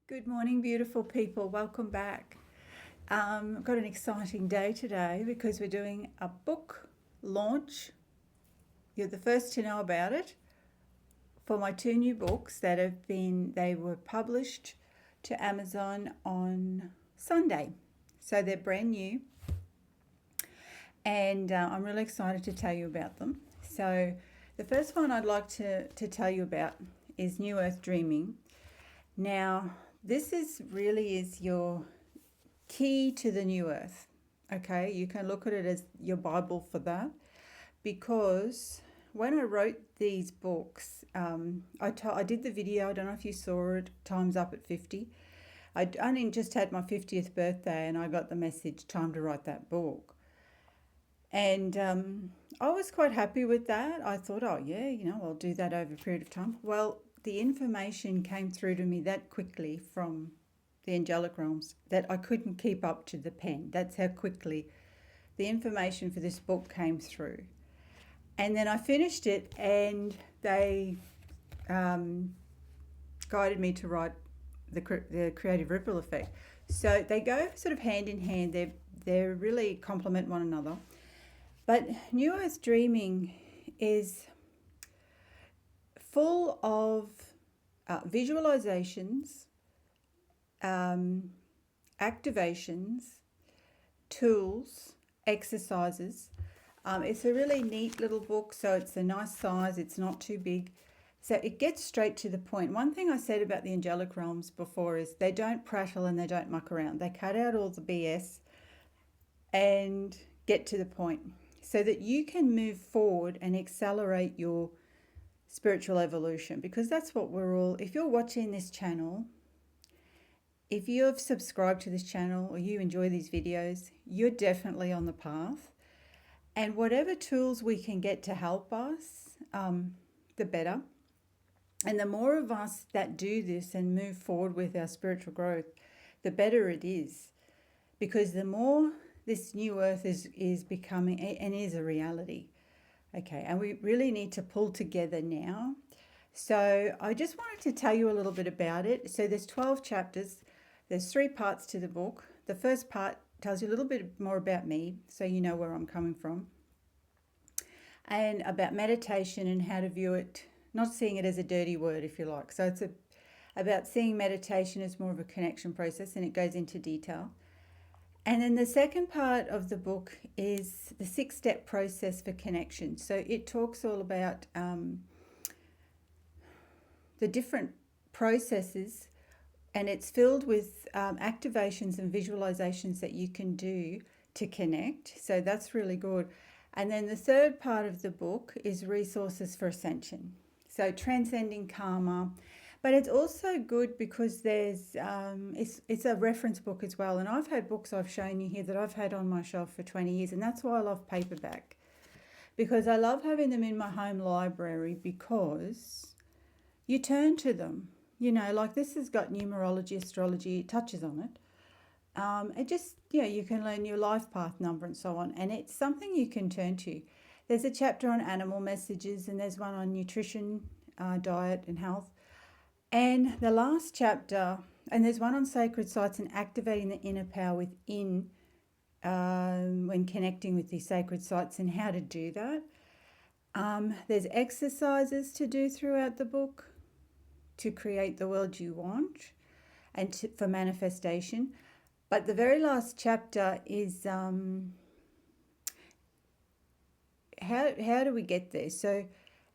Good morning, beautiful people. Welcome back. I've got an exciting day today because we're doing a book launch. You're the first to know about it for my two new books they were published to Amazon on Sunday. So they're brand new and I'm really excited to tell you about them. So the first one I'd like to tell you about is New Earth Dreaming. Now, this is your key to the new earth. Okay, you can look at it as your Bible for that, because when I wrote these books, I did the video. I don't know if you saw it. Time's up at 50. I only just had my 50th birthday, and I got the message, time to write that book. And I was quite happy with that. I thought, oh yeah, I'll do that over a period of time. Well, the information came through to me that quickly from the angelic realms that I couldn't keep up to the pen. That's how quickly the information for this book came through. And then I finished it, and they guided me to write the creative ripple effect. So they go sort of hand in hand. They really complement one another. But New Earth Dreaming is full of visualizations, activations, tools, exercises. It's a really neat little book, so it's a nice size, it's not too big. So it gets straight to the point. One thing I said about the angelic realms before is they don't prattle and they don't muck around. They cut out all the BS and get to the point so that you can move forward and accelerate your spiritual evolution, because that's what we're all, if you're watching this channel, if you've subscribed to this channel or you enjoy these videos, you're definitely on the path. And whatever tools we can get to help us, the better. And the more of us that do this and move forward with our spiritual growth, the better it is. Because the more this new earth is becoming and is a reality. Okay, and we really need to pull together now. So I just wanted to tell you a little bit about it. So there's 12 chapters. There's 3 parts to the book. The first part tells you a little bit more about me, so you know where I'm coming from, and about meditation and how to view it, not seeing it as a dirty word, if you like. So it's about seeing meditation as more of a connection process, and it goes into detail. And then the second part of the book is the 6-step process for connection. So it talks all about the different processes, and it's filled with activations and visualizations that you can do to connect. So that's really good. And then the third part of the book is resources for ascension. So transcending karma. But it's also good because there's it's a reference book as well. And I've had books I've shown you here that I've had on my shelf for 20 years. And that's why I love paperback. Because I love having them in my home library, because you turn to them. Like this has got numerology, astrology, it touches on it. It just, you can learn your life path number and so on. And it's something you can turn to. There's a chapter on animal messages, and there's one on nutrition, diet and health. And the last chapter, and there's one on sacred sites and activating the inner power within when connecting with these sacred sites and how to do that. There's exercises to do throughout the book to create the world you want and for manifestation. But the very last chapter is how do we get there? So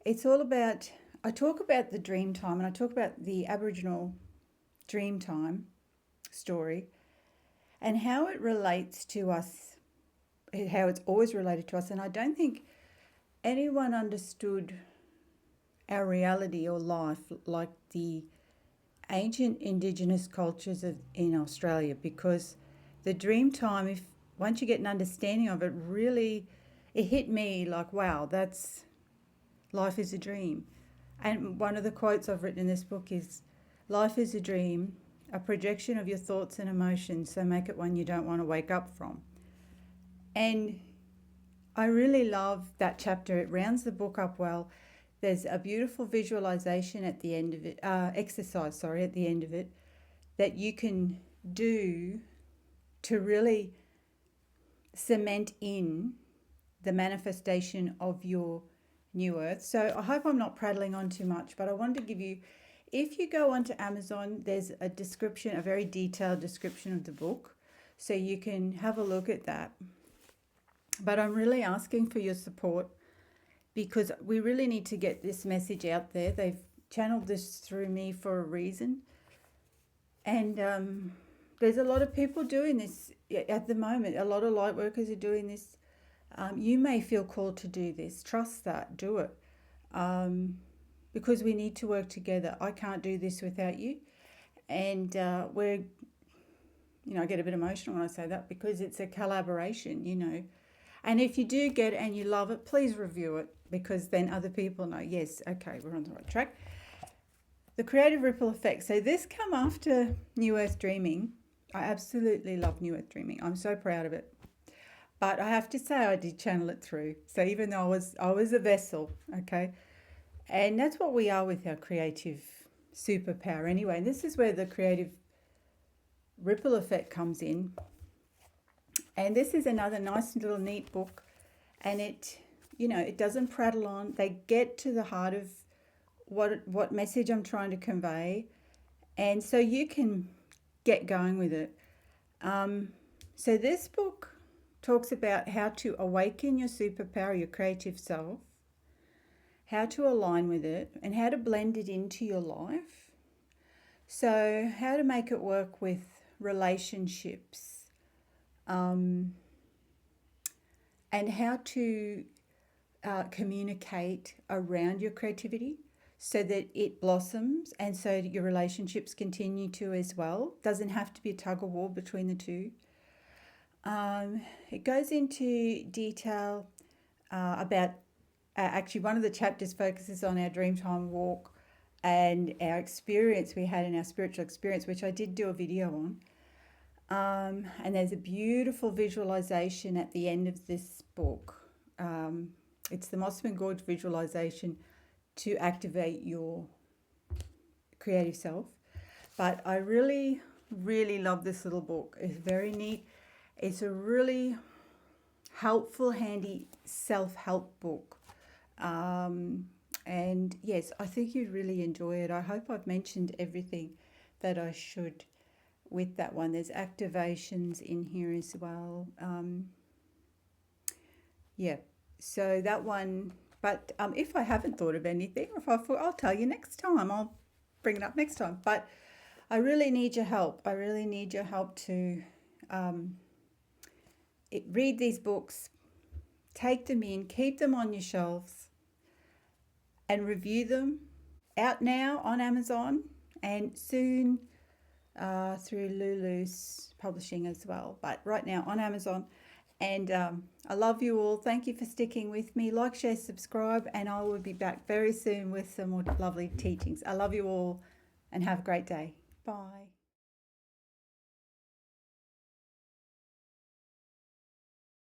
it's all about, I talk about the dream time, and I talk about the Aboriginal dream time story and how it relates to us, how it's always related to us. And I don't think anyone understood our reality or life like the ancient indigenous cultures in Australia, because the dream time, if once you get an understanding of it, really, it hit me like, wow, that's, life is a dream. And one of the quotes I've written in this book is, life is a dream, a projection of your thoughts and emotions, so make it one you don't want to wake up from. And I really love that chapter. It rounds the book up well. There's a beautiful visualization at the end of it, exercise, at the end of it, that you can do to really cement in the manifestation of your new earth. So I hope I'm not prattling on too much, but I wanted to give you, if you go onto Amazon, there's a description, a very detailed description of the book, so you can have a look at that. But I'm really asking for your support, because we really need to get this message out there. They've channeled this through me for a reason. And there's a lot of people doing this at the moment. A lot of light workers are doing this. You may feel called to do this. Trust that. Do it. Because we need to work together. I can't do this without you. And we're, I get a bit emotional when I say that, because it's a collaboration, And if you do get it and you love it, please review it, because then other people know, yes, okay, we're on the right track. The creative ripple effect. So this come after New Earth Dreaming. I absolutely love New Earth Dreaming. I'm so proud of it. But I have to say I did channel it through. So even though I was a vessel, okay? And that's what we are with our creative superpower anyway. And this is where the creative ripple effect comes in. And this is another nice little neat book. And it doesn't prattle on. They get to the heart of what message I'm trying to convey. And so you can get going with it. So this book talks about how to awaken your superpower, your creative self, how to align with it, and how to blend it into your life. So how to make it work with relationships, and how to communicate around your creativity so that it blossoms, and so your relationships continue to as well. Doesn't have to be a tug of war between the two. It goes into detail about, actually one of the chapters focuses on our Dreamtime walk and our experience we had in our spiritual experience, which I did do a video on. And there's a beautiful visualization at the end of this book. It's the Mossman Gorge visualization to activate your creative self. But I really, really love this little book. It's very neat. It's a really helpful, handy self-help book. And yes, I think you'd really enjoy it. I hope I've mentioned everything that I should with that one. There's activations in here as well. So that one, but if I haven't thought of anything, or if I thought, I'll tell you next time. I'll bring it up next time. But I really need your help. I really need your help to read these books, take them in, keep them on your shelves, and review them. Out now on Amazon, and soon through Lulu's publishing as well. But right now on Amazon. And I love you all. Thank you for sticking with me. Like, share, subscribe, and I will be back very soon with some more lovely teachings. I love you all, and have a great day. Bye.